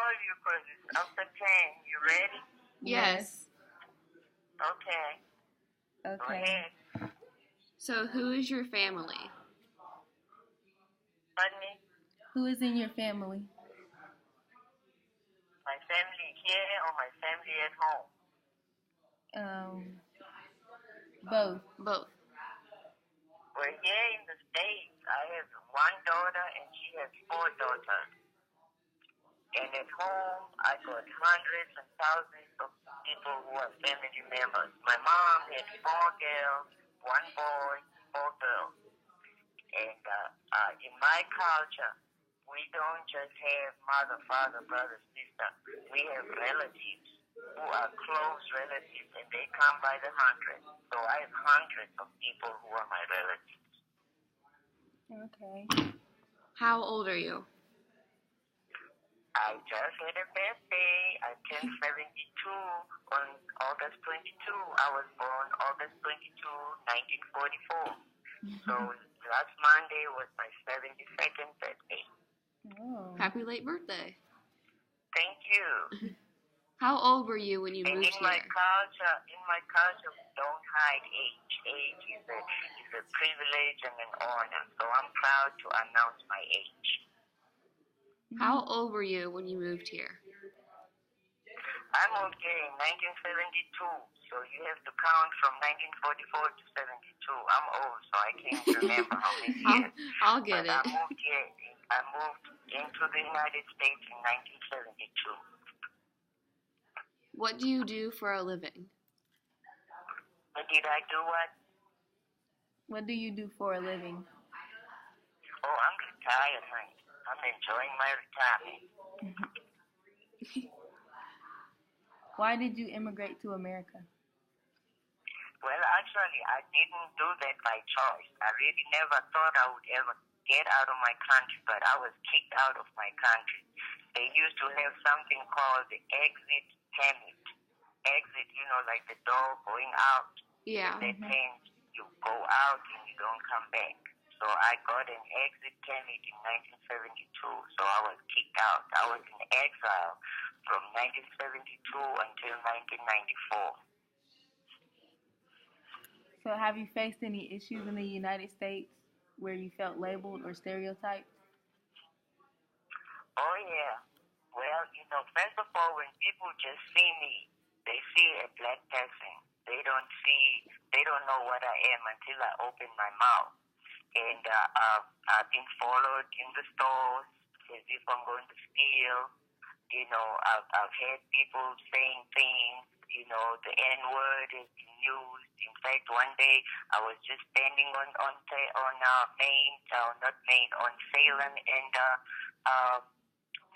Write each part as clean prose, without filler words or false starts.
call you because it's after 10. You ready? Yes. Okay. Go Okay. ahead. So who is your family? Pardon me? Who is in your family? My family here or my family at home? Both. Both. Well, here in the States, I have one daughter and she has 4 daughters. And at home, I got hundreds and thousands of people who are family members. My mom had 4 girls, 1 boy, 4 girls. And in my culture, we don't just have mother, father, brother, sister. We have relatives who are close relatives, and they come by the hundreds. So I have hundreds of people who are my relatives. Okay. How old are you? I just had a birthday. I turned 72 on August 22. I was born August 22, 1944. So last Monday was my 72nd birthday. Oh. Happy late birthday. Thank you. How old were you when you And moved in my here? culture, we don't hide age. Age is a privilege and an honor. So I'm proud to announce my age. How old were you when you moved here? I moved here in 1972, so you have to count from 1944 to 72. I'm old, so I can't remember how many years. I'll get But it. I moved into the United States in 1972. What do you do for a living? But did I do what? What do you do for a living? Oh, I'm retired, honey. I'm enjoying my retirement. Why did you immigrate to America? Well, actually, I didn't do that by choice. I really never thought I would ever get out of my country, but I was kicked out of my country. They used to have something called the exit permit. Exit, like the door going out. Yeah. That means you go out and you don't come back. So I got an exit permit in 1972, so I was kicked out. I was in exile from 1972 until 1994. So have you faced any issues in the United States where you felt labeled or stereotyped? Oh, yeah. Well, first of all, when people just see me, they see a black person. They don't know what I am until I open my mouth. And I've been followed in the stores as if I'm going to steal. I've had people saying things. The N-word has been used. In fact, one day I was just standing on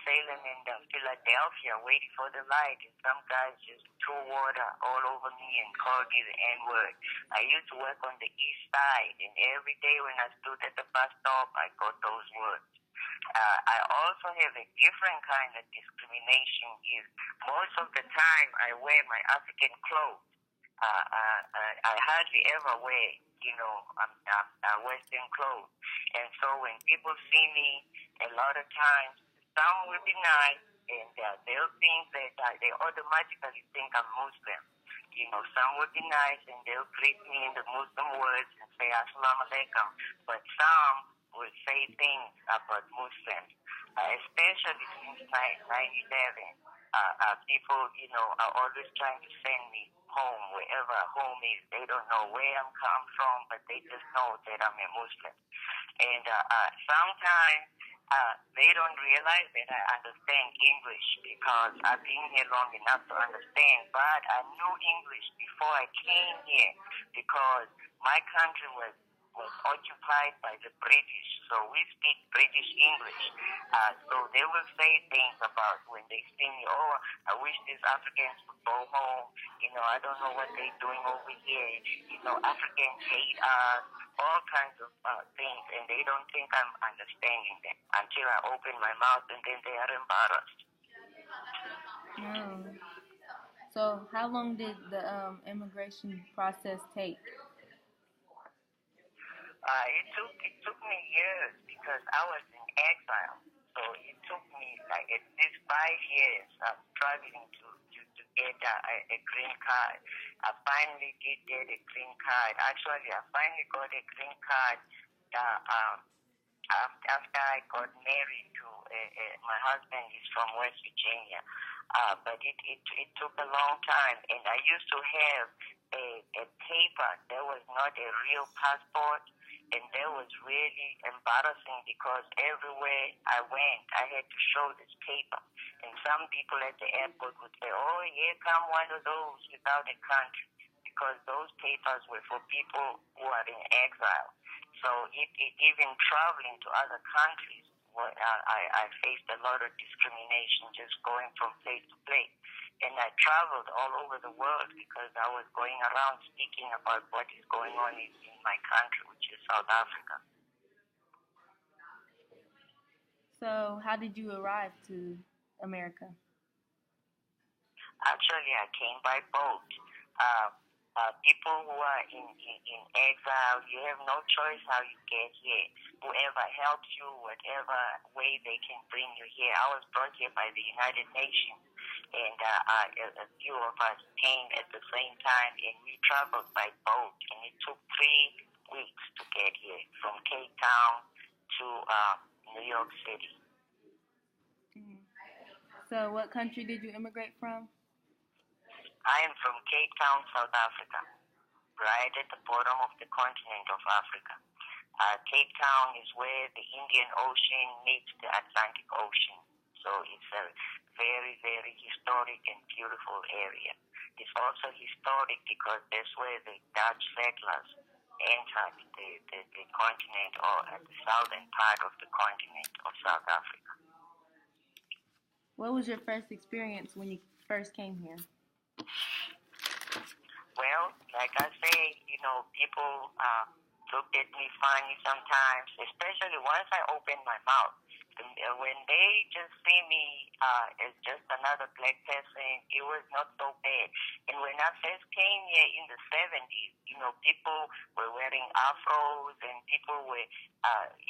Salem and Philadelphia waiting for the light, and some guys just threw water all over me and called me the N-word. I used to work on the east side, and every day when I stood at the bus stop, I got those words. I also have a different kind of discrimination. Is most of the time I wear my African clothes. I hardly ever wear, Western clothes. And so when people see me, a lot of times, some will be nice, and they'll think that they automatically think I'm Muslim. Some will be nice, and they'll greet me in the Muslim words and say Assalamu alaikum. But some will say things about Muslims, especially since 9/11. People, are always trying to send me home, wherever home is. They don't know where I'm come from, but they just know that I'm a Muslim. And sometimes they don't realize that I understand English because I've been here long enough to understand. But I knew English before I came here because my country was occupied by the British, so we speak British English. So they will say things about when they see me, oh, I wish these Africans would go home. I don't know what they're doing over here. Africans hate us, all kinds of things, and they don't think I'm understanding them until I open my mouth, and then they are embarrassed. So how long did the immigration process take? It took me years because I was in exile. So it took me like at least 5 years of struggling to get a green card. I finally did get a green card. Actually, I finally got a green card after I got married to my husband is from West Virginia. But it took a long time, and I used to have a paper that was not a real passport, and that was really embarrassing because everywhere I went, I had to show this paper. And some people at the airport would say, oh, here come one of those without a country, because those papers were for people who are in exile. So even traveling to other countries, I faced a lot of discrimination just going from place to place. And I traveled all over the world because I was going around speaking about what is going on in my country, which is South Africa. So, how did you arrive to America? Actually, I came by boat. People who are in exile, you have no choice how you get here. Whoever helps you, whatever way they can bring you here. I was brought here by the United Nations, and a few of us came at the same time, and we traveled by boat, and it took 3 weeks to get here from Cape Town to New York City. Mm-hmm. So, what country did you immigrate from? I am from Cape Town, South Africa, right at the bottom of the continent of Africa. Cape Town is where the Indian Ocean meets the Atlantic Ocean. So it's a very, very historic and beautiful area. It's also historic because that's where the Dutch settlers entered the continent, or the southern part of the continent of South Africa. What was your first experience when you first came here? Well, like I say, people looked at me funny sometimes, especially once I opened my mouth. When they just see me as just another black person, it was not so bad. And when I first came here in the 70s, people were wearing afros and people were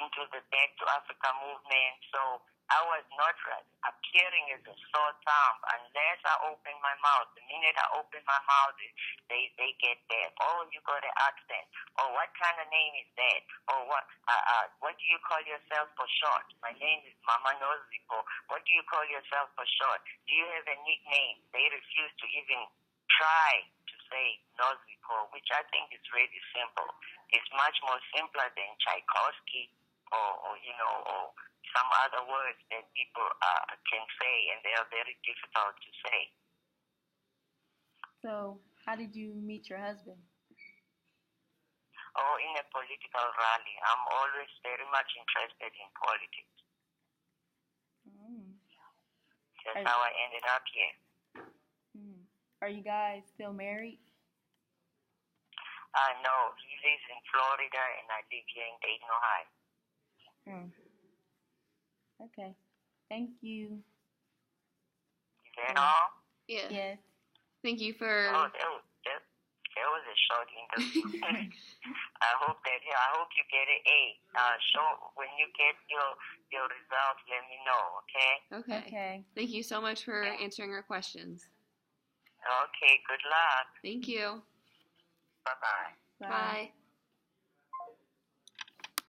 into the Back to Africa movement. So I was not appearing as a sore thumb unless I opened my mouth. The minute I open my mouth, they get there. Oh, you got an accent. Oh, what kind of name is that? Oh, what do you call yourself for short? My name is Mama Noziko. What do you call yourself for short? Do you have a nickname? They refuse to even try to say Noziko, which I think is really simple. It's much more simpler than Tchaikovsky or some other words that people can say, and they are very difficult to say. So, how did you meet your husband? Oh, in a political rally. I'm always very much interested in politics. That's how I ended up here. Are you guys still married? No, he lives in Florida, and I live here in Dayton, Ohio. Okay. Thank you. Is that all? Yeah. Yes. Thank you for. Oh, that was a short interview. I hope you get an A. When you get your results, let me know. Okay. Okay. Thank you so much for answering our questions. Okay. Good luck. Thank you. Bye-bye. Bye.